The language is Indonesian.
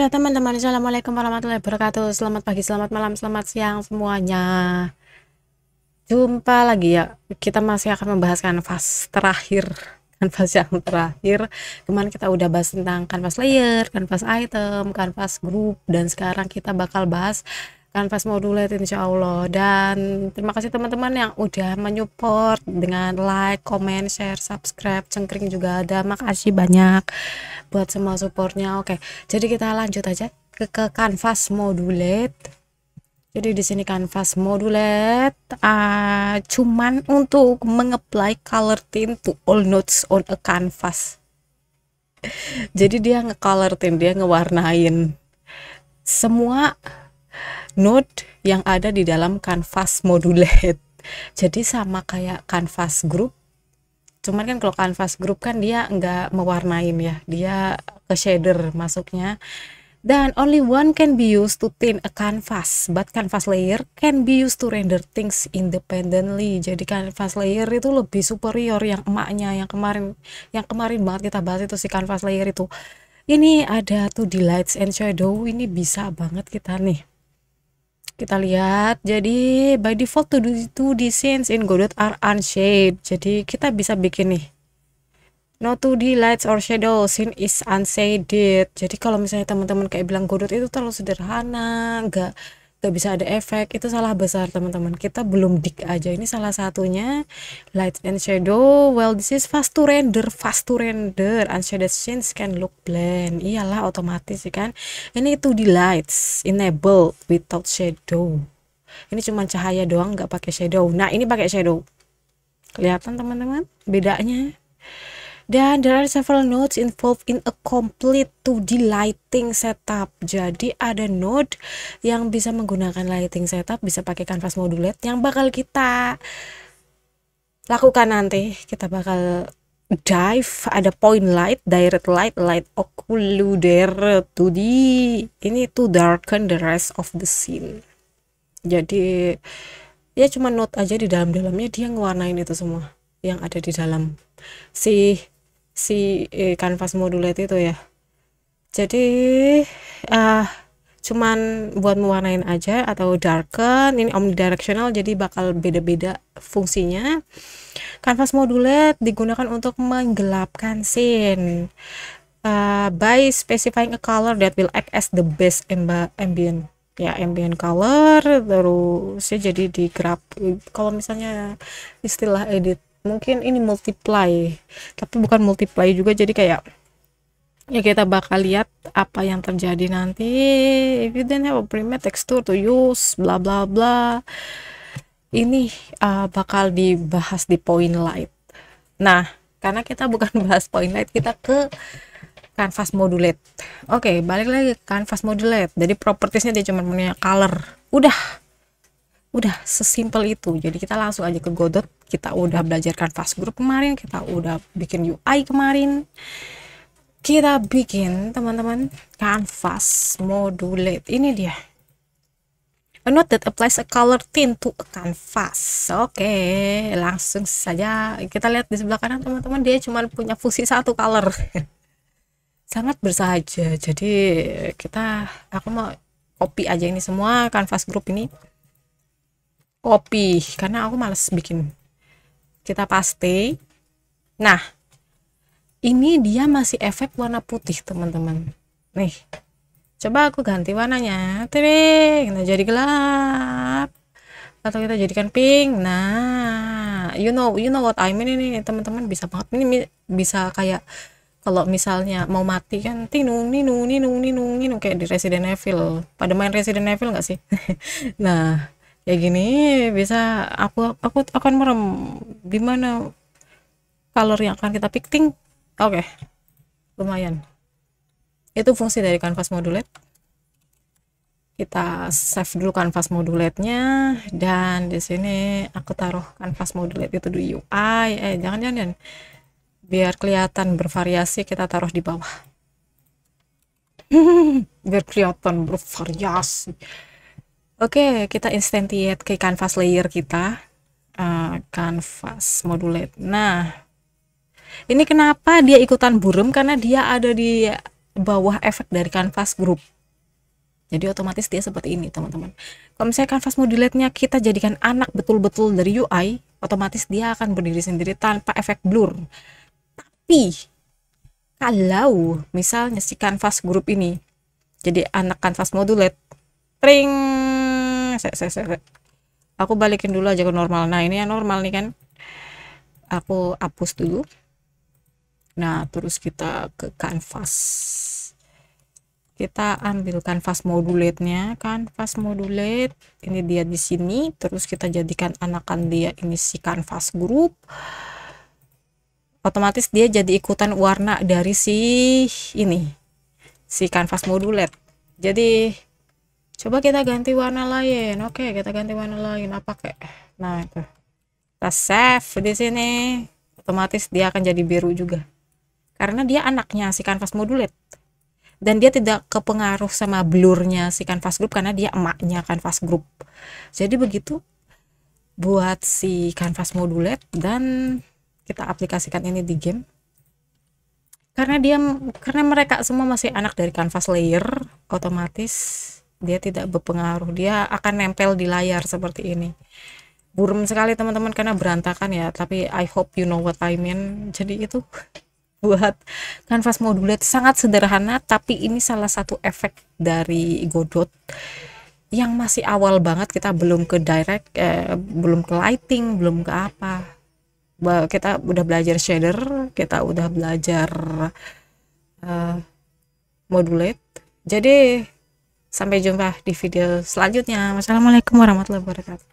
Halo teman-teman, assalamualaikum warahmatullahi wabarakatuh. Selamat pagi, selamat malam, selamat siang semuanya. Jumpa lagi ya. Kita masih akan membahas kanvas terakhir, kanvas yang terakhir. Kemarin kita udah bahas tentang kanvas layer, kanvas item, kanvas group, dan sekarang kita bakal bahas kanvas modulate insya Allah. Dan terima kasih teman-teman yang udah menyupport dengan like, comment, share, subscribe, cengkring juga ada. Makasih banyak buat semua supportnya. Oke, jadi kita lanjut aja ke kanvas modulate. Jadi di sini kanvas modulate cuman untuk mengapply color tint to all notes on a canvas. Jadi dia nge-color tint, dia ngewarnain semua node yang ada di dalam kanvas modulate. Jadi sama kayak kanvas group, cuman kan kalau kanvas group kan dia nggak mewarnain ya, dia ke shader masuknya. Dan only one can be used to tint a canvas, but canvas layer can be used to render things independently. Jadi canvas layer itu lebih superior yang emaknya, yang kemarin banget kita bahas itu si canvas layer itu. Ini ada 2D lights and shadow, ini bisa banget kita nih. Kita lihat, jadi by default 2D scenes in Godot are unshaded. Jadi kita bisa bikin nih, no 2D lights or shadow scene is unshaded. Jadi kalau misalnya teman-teman kayak bilang Godot itu terlalu sederhana, nggak bisa ada efek, itu salah besar teman-teman. Kita belum dig aja. Ini salah satunya lights and shadow. Well, this is fast to render. Unshaded scenes can look bland. Iyalah otomatis sih kan. Ini 2D lights enable without shadow. Ini cuma cahaya doang, nggak pakai shadow. Nah ini pakai shadow. Kelihatan teman-teman bedanya. Dan there are several nodes involved in a complete 2D lighting setup. Jadi ada node yang bisa menggunakan lighting setup, bisa pakai kanvas modulate, yang bakal kita lakukan nanti. Kita bakal dive, ada point light, direct light, light occluder 2D. Ini to darken the rest of the scene. Jadi ya cuma node aja di dalamnya, dia ngewarnain itu semua yang ada di dalam si kanvas modulate itu ya. Jadi cuman buat mewarnain aja atau darken. Ini omnidirectional, jadi bakal beda-beda fungsinya. Kanvas modulate digunakan untuk menggelapkan scene by specifying a color that will act as the base ambient ya, ambient color. Terus ya jadi di grab, kalau misalnya istilah edit mungkin ini multiply, tapi bukan multiply juga. Jadi kayak ya kita bakal lihat apa yang terjadi nanti. If you don't have a primate texture to use bla bla bla, ini bakal dibahas di point light. Nah karena kita bukan bahas point light, kita ke kanvas modulate. Oke, balik lagi ke kanvas modulate. Jadi propertiesnya dia cuma punya color, udah sesimpel itu. Jadi kita langsung aja ke Godot. Kita udah belajar kanvas group kemarin, kita udah bikin UI kemarin, kita bikin teman-teman kanvas modulate. Ini dia, a node that applies a color tint to a canvas. Oke, langsung saja kita lihat di sebelah kanan teman-teman, dia cuma punya fungsi satu color. Sangat bersahaja. Jadi aku mau copy aja ini semua kanvas group ini, copy karena aku males bikin. Kita paste. Nah ini dia masih efek warna putih teman-teman. Nih coba aku ganti warnanya, nah jadi gelap, atau kita jadikan pink. Nah you know what I mean. Ini teman-teman bisa banget, ini bisa kayak kalau misalnya mau mati kan tinung ninung kayak di Resident Evil. Pada main Resident Evil nggak sih? Nah kayak gini bisa aku akan merem di mana color yang akan kita picking. Oke, lumayan. Itu fungsi dari kanvas modulate. Kita save dulu kanvas modulate-nya, dan di sini aku taruh kanvas modulate itu di UI. Jangan biar kelihatan bervariasi, kita taruh di bawah. Biar kelihatan bervariasi. Oke, kita instantiate ke kanvas layer kita, kanvas modulate. Nah ini kenapa dia ikutan burem, karena dia ada di bawah efek dari kanvas group. Jadi otomatis dia seperti ini teman-teman. Kalau misalnya kanvas modulate-nya kita jadikan anak betul-betul dari UI, otomatis dia akan berdiri sendiri tanpa efek blur. Tapi kalau misalnya si kanvas group ini jadi anak kanvas modulate, tring, aku balikin dulu aja ke normal. Nah ini yang normal nih kan, aku hapus dulu. Nah terus kita ke kanvas, kita ambil kanvas modulate-nya, kanvas modulate ini dia di sini, terus kita jadikan anakan dia ini si kanvas group. Otomatis dia jadi ikutan warna dari si ini, si kanvas modulate. Jadi coba kita ganti warna lain. Oke, kita ganti warna lain apa kayak. Nah itu kita save di sini, otomatis dia akan jadi biru juga karena dia anaknya si kanvas modulate, dan dia tidak kepengaruh sama blurnya si kanvas group karena dia emaknya kanvas group. Jadi begitu buat si kanvas modulate, dan kita aplikasikan ini di game karena mereka semua masih anak dari kanvas layer, otomatis dia tidak berpengaruh, dia akan nempel di layar seperti ini. Buram sekali teman-teman karena berantakan ya, tapi I hope you know what I mean. Jadi itu buat kanvas modulate sangat sederhana, tapi ini salah satu efek dari Godot yang masih awal banget, kita belum ke direct, belum ke lighting, belum ke apa. Kita udah belajar shader, kita udah belajar modulate. Jadi sampai jumpa di video selanjutnya. Wassalamualaikum warahmatullahi wabarakatuh.